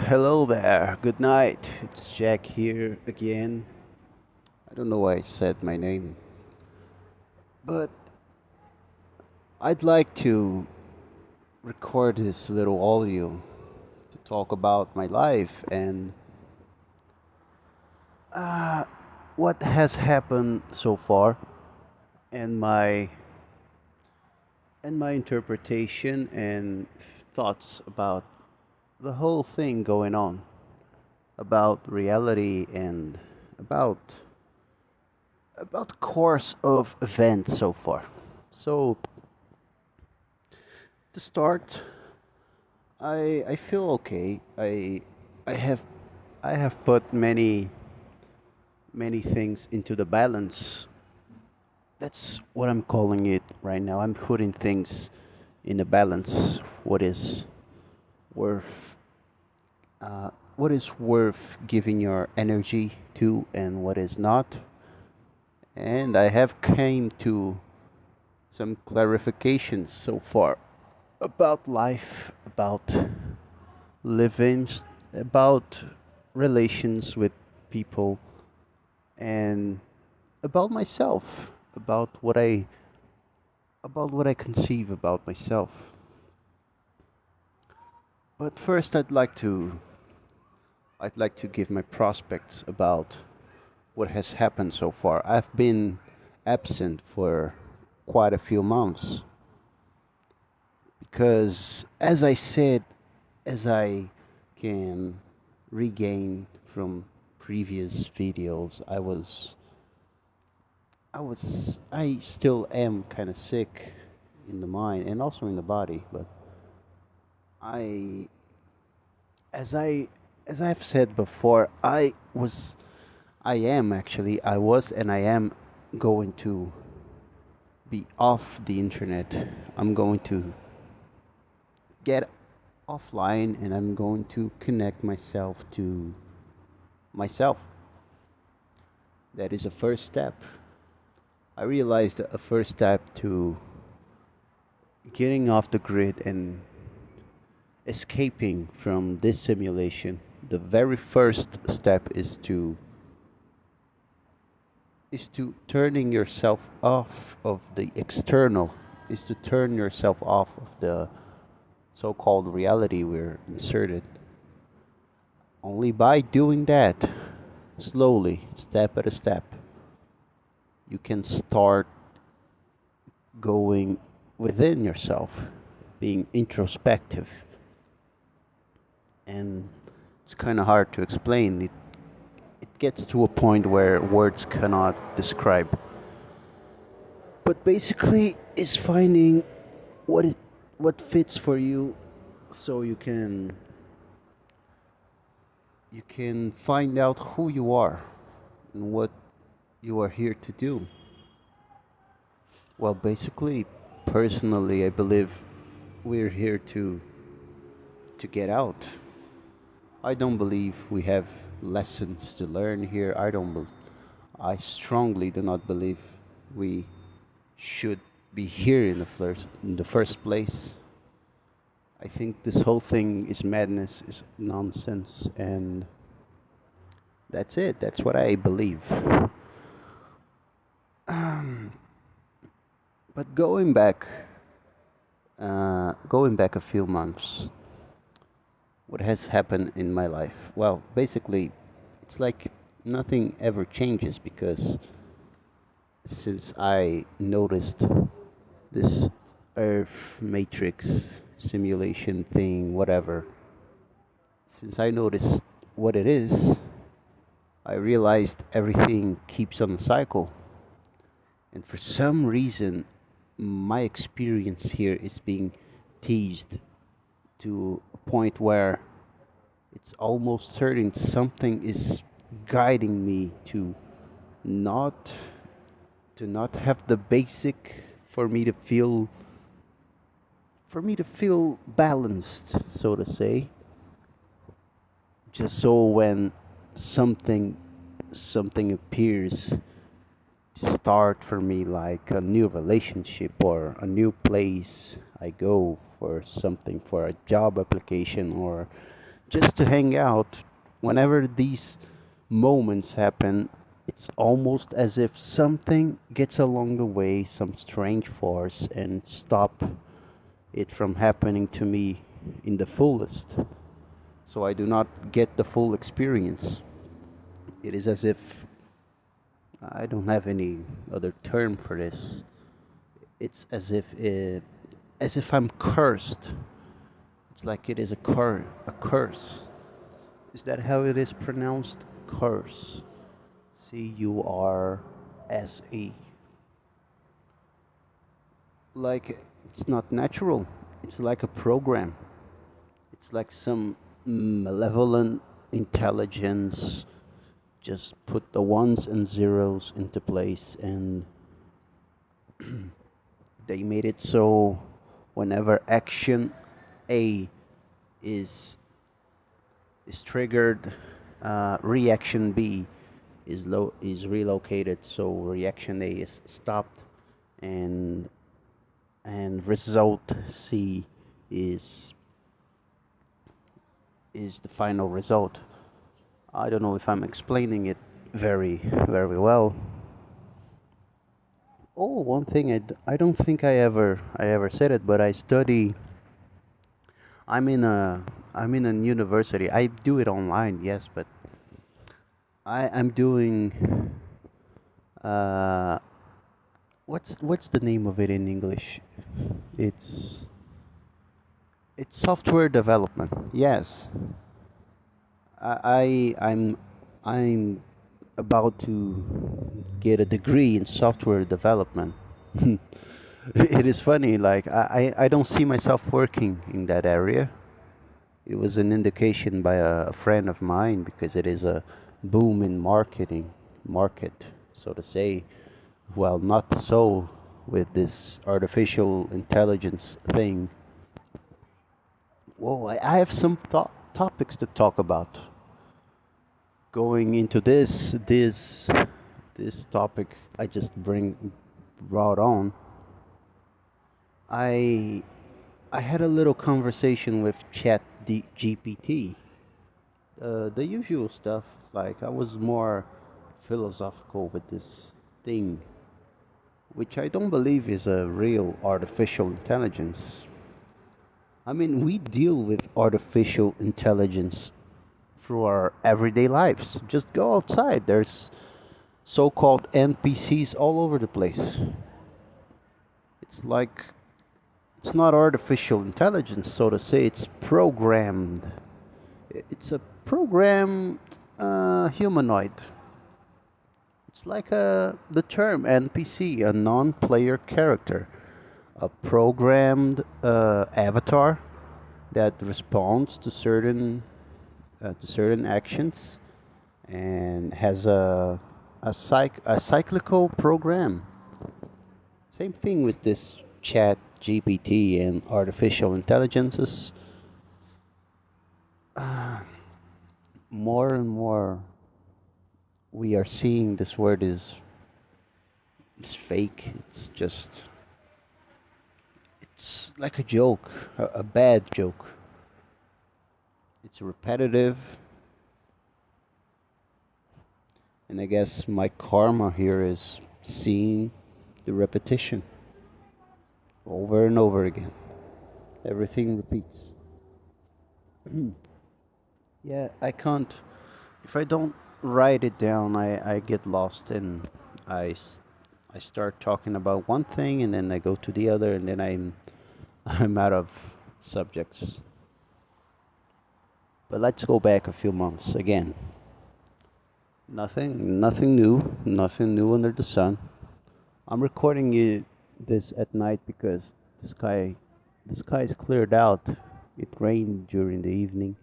Hello there. Good night. It's Jack here again. I don't know why I said my name, but I'd like to record this little audio to talk about my life and uh, what has happened so far and my interpretation and thoughts about the whole thing going on, about reality and about about course of events so far. So to start, I feel okay. I have I have put many things into the balance. That's what I'm calling it right now. I'm putting things in a balance. Worth what is worth giving your energy to and what is not. And I have came to some clarifications so far about life, about living, about relations with people, and about myself, about what I conceive about myself. But first, I'd like to give my prospects about what has happened so far. I've been absent for quite a few months because, as I said, as I can regain from previous videos, I still am kind of sick in the mind and also in the body, but I, as I, as I've said before, I was, and I am going to be off the internet. I'm going to get offline and I'm going to connect myself to myself. That is a first step. I realized that a first step to getting off the grid and escaping from this simulation, the very first step is to turning yourself off of the external, is to turn yourself off of the so-called reality we're inserted. Only by doing that, slowly, step at a step, you can start going within yourself, being introspective. And it's kind of hard to explain. It gets to a point where words cannot describe. But basically, is finding what is what fits for you, so you can find out who you are and what you are here to do. Well, basically, personally, I believe we're here to get out. I don't believe we have lessons to learn here. I strongly do not believe we should be here in the first place. I think this whole thing is madness, is nonsense, and that's it. That's what I believe. Um, but going back a few months, what has happened in my life? Well, basically, it's like nothing ever changes because since I noticed this Earth matrix simulation thing, whatever, since I noticed what it is, I realized everything keeps on a cycle. And for some reason, my experience here is being teased to a point where it's almost certain something is guiding me not not have the basic for me to feel balanced, so to say, just so when something something appears to start for me, like a new relationship or a new place I go for something, for a job application or just to hang out. Whenever these moments happen, it's almost as if something gets along the way, some strange force, and stop it from happening to me in the fullest. So I do not get the full experience. It is as if I don't have any other term for this. It's as if I'm cursed. It's like it is a curse. Is that how it is pronounced? Curse. Curse. Like it's not natural. It's like a program. It's like some malevolent intelligence just put the ones and zeros into place, and they made it so whenever action A is triggered, reaction B is relocated, so reaction A is stopped, and result C is the final result. I don't know if I'm explaining it very well. Oh, one thing I don't think I ever said it, but I study. I'm in a I'm in an university. I do it online, yes, but I'm doing uh what's the name of it in English? It's it's software development. Yes, I'm I'm about to get a degree in software development. It is funny, like I don't see myself working in that area. It was an indication by a friend of mine because it is a boom in market, so to say. Well, not so with this artificial intelligence thing. Whoa, I have some topics to talk about. Going into this topic I just brought on. I I had a little conversation with GPT. The usual stuff, like I was more philosophical with this thing, which I don't believe is a real artificial intelligence. I mean, we deal with artificial intelligence through our everyday lives. Just go outside. There's so-called NPCs all over the place. It's like it's not artificial intelligence, so to say. It's programmed. It's a programmed humanoid. It's like the term NPC, a non-player character, a programmed avatar that responds to certain actions and has a cyclical program. Same thing with this chat GPT and artificial intelligences. Uh, more and more we are seeing this word is fake. It's just it's like a joke, a bad joke. It's repetitive, and I guess my karma here is seeing the repetition over and over again. Everything repeats. Yeah, I can't. If I don't write it down, I get lost and I start talking about one thing and then I go to the other and then I'm out of subjects. But let's go back a few months again. Nothing new under the sun. I'm recording it this at night because the sky is cleared out. It rained during the evening,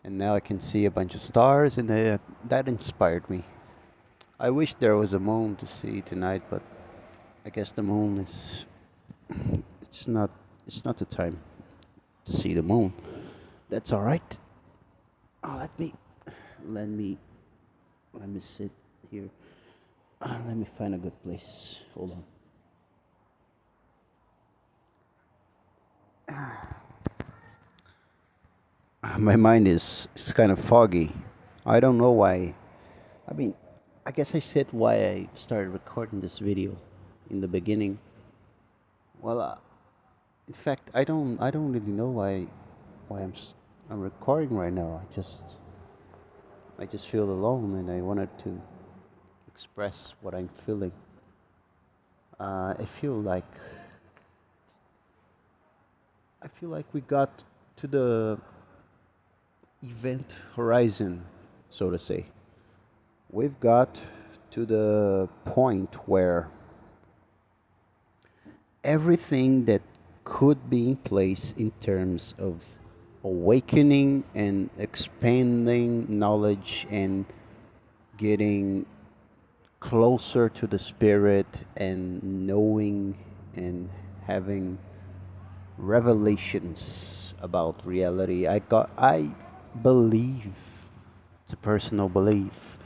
and now I can see a bunch of stars, and that inspired me. I wish there was a moon to see tonight, but I guess the moon is it's not it's not the time to see the moon. That's all right. Oh, let me let me sit here. Let me find a good place. Hold on. My mind is kind of foggy. I don't know why. I mean, I guess I said why I started recording this video in the beginning. Well, in fact, I don't really know why I'm recording right now. I just feel alone, and I wanted to express what I'm feeling. I feel like we got to the event horizon, so to say. We've got to the point where everything that could be in place in terms of awakening and expanding knowledge and getting closer to the spirit and knowing and having revelations about reality. I believe, it's a personal belief,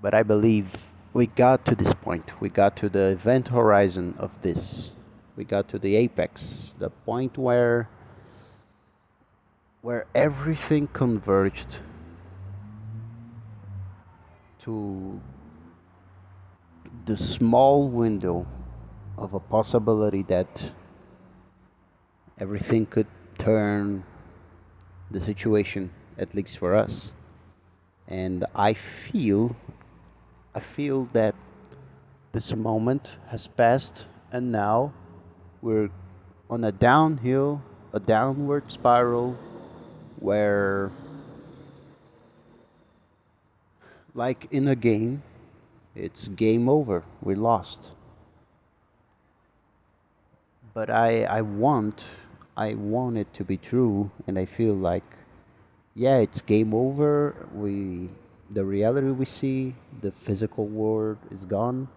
but I believe we got to this point. We got to the event horizon of this. We got to the apex, the point where everything converged to the small window of a possibility that everything could turn the situation, at least for us. And I feel that this moment has passed, and now we're on a downhill, a downward spiral where, like in a game, it's game over. We lost. But I want it to be true, and I feel like, yeah, it's game over. The reality we see, the physical world is gone.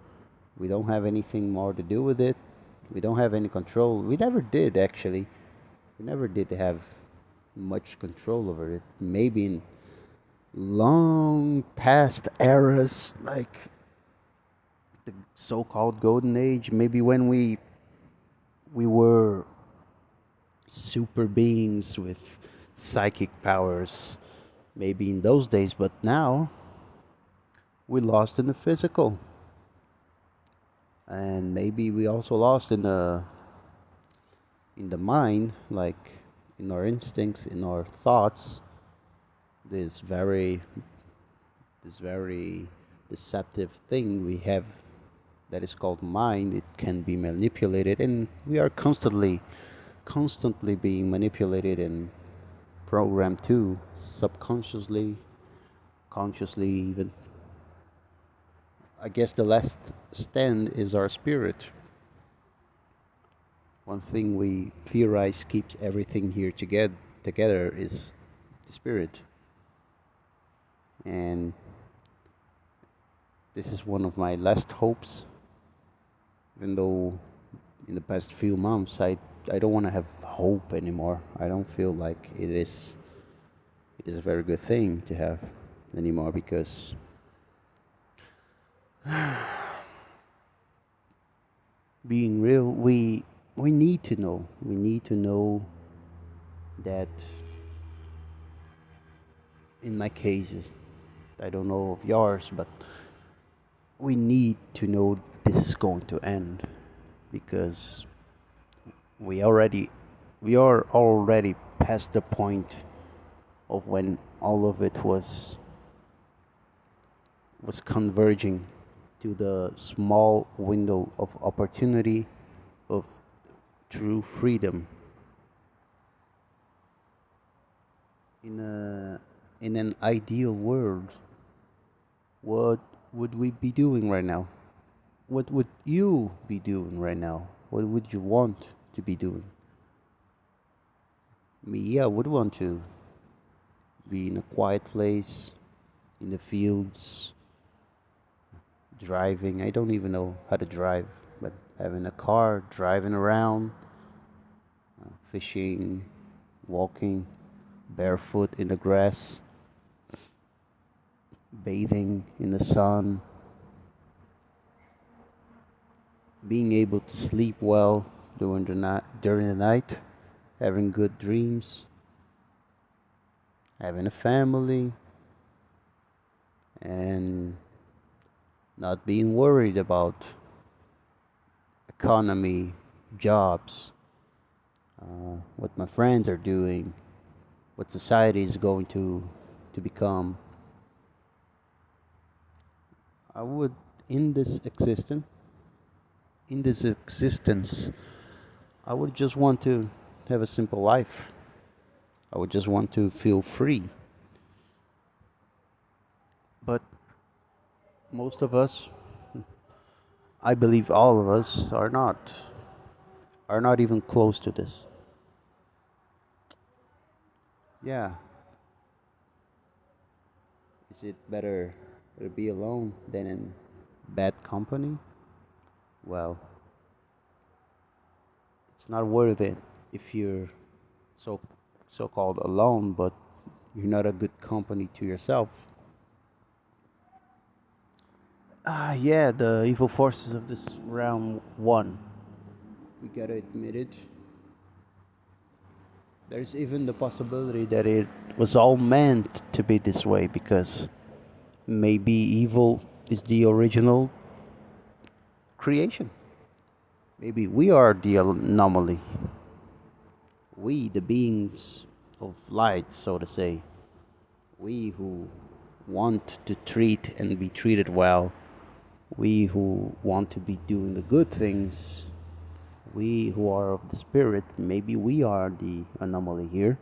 We don't have anything more to do with it. We don't have any control. We never did, actually. We never did have much control over it. Maybe in long past eras, like the so-called golden age, maybe when we were super beings with psychic powers, maybe in those days, but now we lost in the physical, and maybe we also lost in the mind, like in our instincts, in our thoughts. This very deceptive thing we have that is called mind. It can be manipulated, and we are constantly being manipulated and programmed too, subconsciously, consciously even. I guess the last stand is our spirit. One thing we theorize keeps everything here together is the spirit. And this is one of my last hopes, even though in the past few months I don't want to have hope anymore. I don't feel like it is a very good thing to have anymore, because being real, we need to know that, in my cases, I don't know of yours, but we need to know this is going to end, because we already we are already past the point of when all of it was converging to the small window of opportunity of true freedom in an ideal world. What would we be doing right now? What would you be doing right now? What would you want to be doing? Me, I would want to be in a quiet place, in the fields, driving. I don't even know how to drive, but having a car, driving around, fishing, walking barefoot in the grass, bathing in the sun, being able to sleep well during the night, having good dreams, having a family, and not being worried about economy, jobs, what my friends are doing, what society is going to become. I would in this existence, in this existence, I would just want to have a simple life. I would just want to feel free. But most of us, I believe all of us, are not even close to this. Yeah, is it better to be alone than in bad company? Well, it's not worth it if you're so so-called alone, but you're not a good company to yourself. Yeah, the evil forces of this realm won. We gotta admit it. There's even the possibility that it was all meant to be this way because maybe evil is the original creation. Maybe we are the anomaly. We, the beings of light, so to say. We who want to treat and be treated well. We who want to be doing the good things. We who are of the spirit. Maybe we are the anomaly here.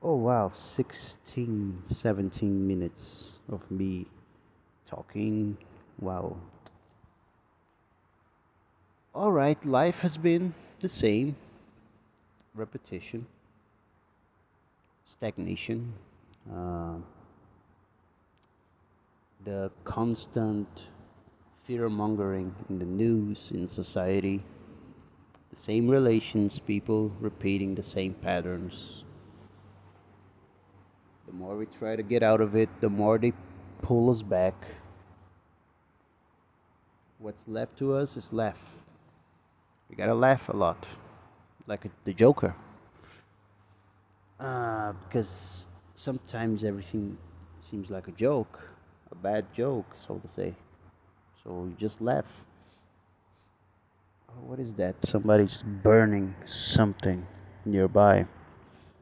Oh wow, 16, 17 minutes of me talking. Wow. Alright, life has been the same. Repetition, stagnation, uh, the constant fear mongering in the news, in society, the same relations, people repeating the same patterns. The more we try to get out of it, the more they pull us back. What's left to us is left. We gotta laugh a lot, like the Joker. Because sometimes everything seems like a joke, a bad joke, so to say. So you just laugh. Oh, what is that? Somebody's burning something nearby.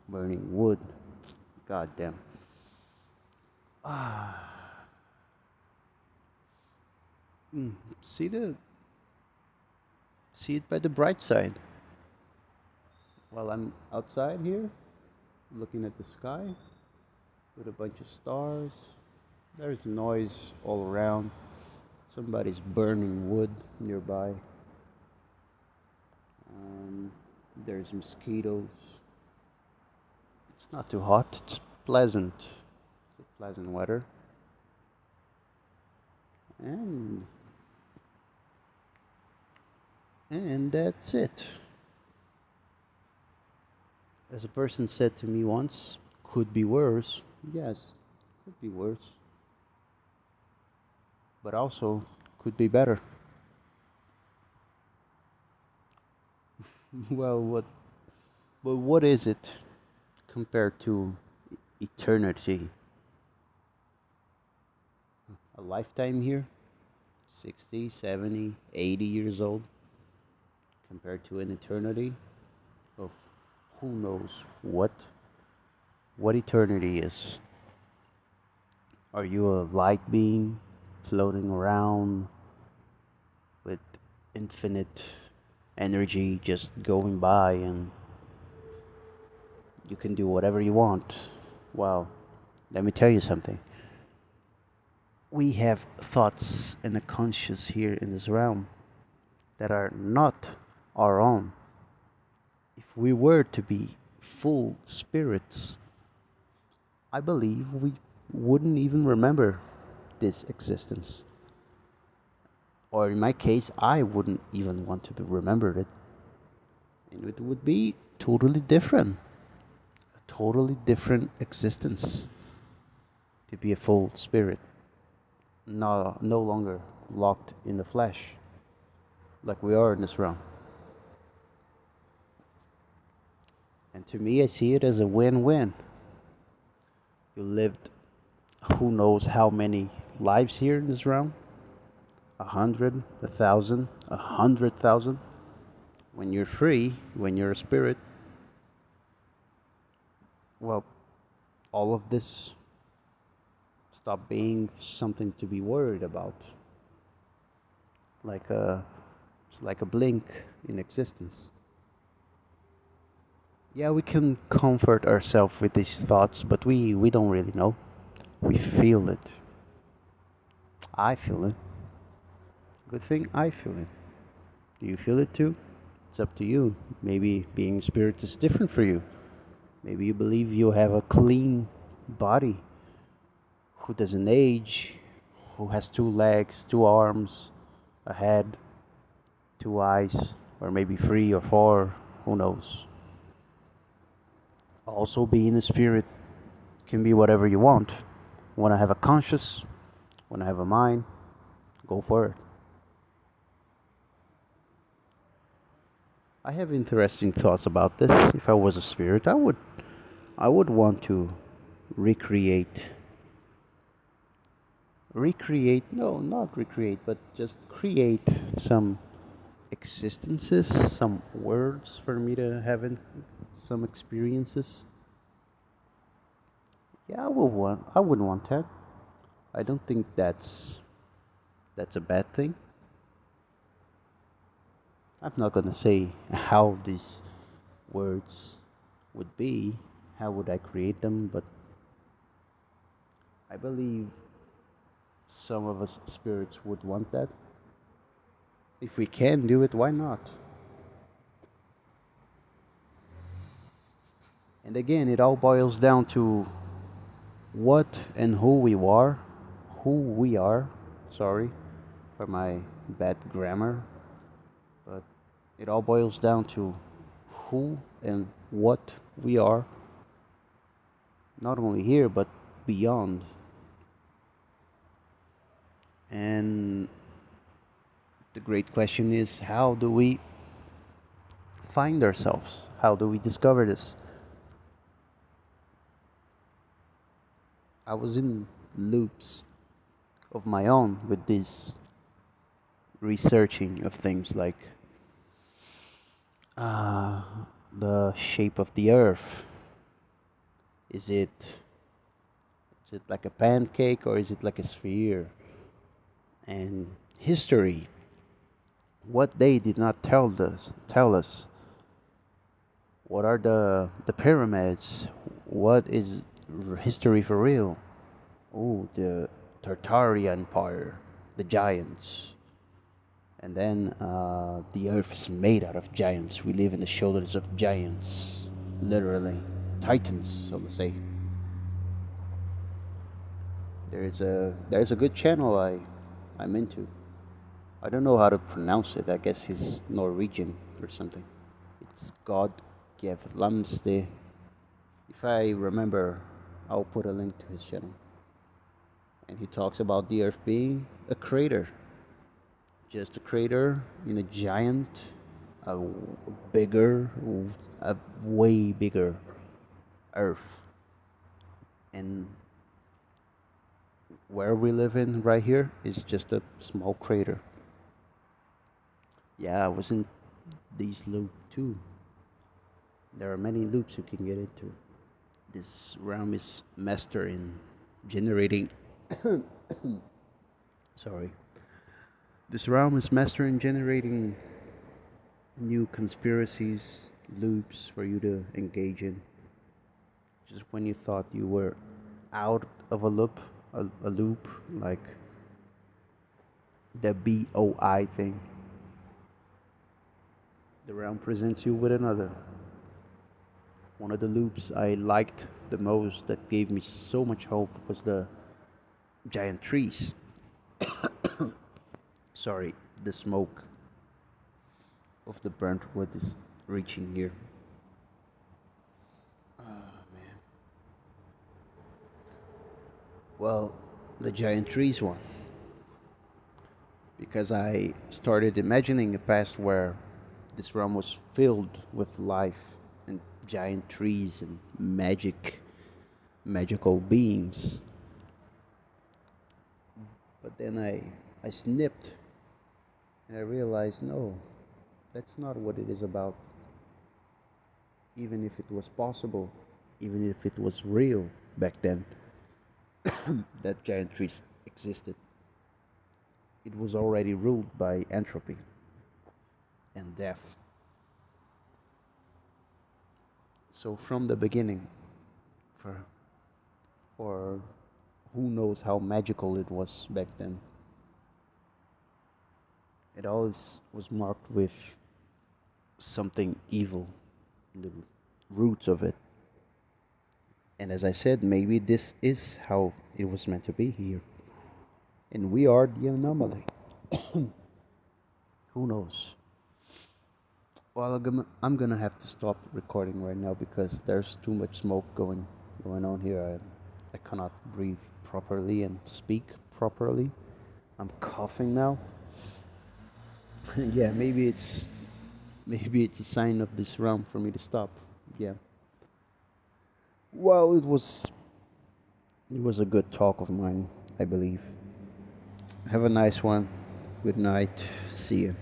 Burning wood. God damn. Ah. Mm. See it by the bright side. While I'm outside here, looking at the sky with a bunch of stars, there's noise all around. Somebody's burning wood nearby. Um, there's mosquitoes. It's not too hot. It's pleasant. It's a pleasant weather. And that's it. As a person said to me once, could be worse. Yes, could be worse, but also could be better. Well, what is it compared to eternity? A lifetime here, 60, 70, 80 years old, compared to an eternity of who knows what eternity is. Are you a light being floating around with infinite energy just going by and you can do whatever you want? Well, let me tell you something. We have thoughts and a conscious here in this realm that are not our own. If we were to be full spirits, I believe we wouldn't even remember this existence. Or in my case, I wouldn't even want to be remembered it. And it would be totally different. A totally different existence to be a full spirit, no longer locked in the flesh like we are in this realm. And to me, I see it as a win-win. You lived who knows how many lives here in this realm? 100, 1,000, 100,000. When you're free, when you're a spirit, well, all of this stop being something to be worried about, like it's like a blink in existence. Yeah, we can comfort ourselves with these thoughts, but we don't really know. We feel it. I feel it. Good thing I feel it. Do you feel it too? It's up to you. Maybe being a spirit is different for you. Maybe you believe you have a clean body who doesn't age, who has two legs, two arms, a head, two eyes, or maybe three or four, who knows. Also, being a spirit can be whatever you want. Want to have a conscious, want to have a mind, go for it. I have interesting thoughts about this. If I was a spirit, I would want to recreate recreate no, not recreate, but just create some existences, some words for me to have in some experiences. Yeah, I wouldn't want that. I don't think that's a bad thing. I'm not gonna say how these words would be, how would I create them, but I believe some of us spirits would want that. If we can do it, why not? And again, it all boils down to what and who we are. Sorry for my bad grammar, but it all boils down to who and what we are, not only here but beyond. And the great question is, how do we find ourselves? How do we discover this? I was in loops of my own with this researching of things like uh, the shape of the earth. Is it like a pancake or is it like a sphere? And history, what they did not tell us. What are the pyramids? What is history for real? Oh, the Tartary Empire, the giants. And then the earth is made out of giants. We live in the shoulders of giants, literally. Titans, so to say. There's a good channel I'm into. I don't know how to pronounce it. I guess he's Norwegian or something. It's God Gevlamste. If I remember, I'll put a link to his channel. And he talks about the Earth being a crater, just a crater in a giant, a bigger, a way bigger Earth. And where we live in right here is just a small crater. Yeah, I was in these loops too. There are many loops you can get into. This realm is master in generating. Sorry. This realm is master in generating new conspiracies, loops for you to engage in. Just when you thought you were out of a loop, like the BOI thing, the realm presents you with another. One of the loops I liked the most that gave me so much hope was the giant trees. Sorry, the smoke of the burnt wood is reaching here. Oh man. Well, the giant trees one. Because I started imagining a past where this realm was filled with life and giant trees and magical beings. But then I snipped and I realized no, that's not what it is about. Even if it was possible, even if it was real back then, that giant trees existed, it was already ruled by entropy and death. So from the beginning, for for who knows how magical it was back then, it always was marked with something evil in the roots of it. And as I said, maybe this is how it was meant to be here. And we are the anomaly. Who knows? Well, I'm gonna have to stop recording right now because there's too much smoke going on here. I cannot breathe properly and speak properly. I'm coughing now. Yeah, maybe it's a sign of this realm for me to stop. Yeah. Well, it was a good talk of mine, I believe. Have a nice one. Good night. See you.